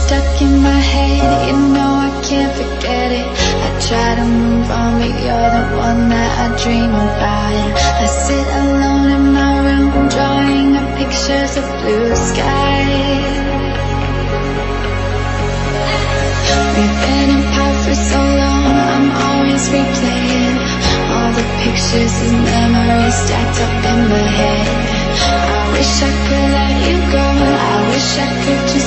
stuck in my head, you know I can't forget it. I try to move on, but you're the one that I dream about. I sit alone in my room, drawing up pictures of blue skies. We've been apart for so long, I'm always replaying all the pictures and memories stacked up in my head. I wish I could let you go, I wish I could just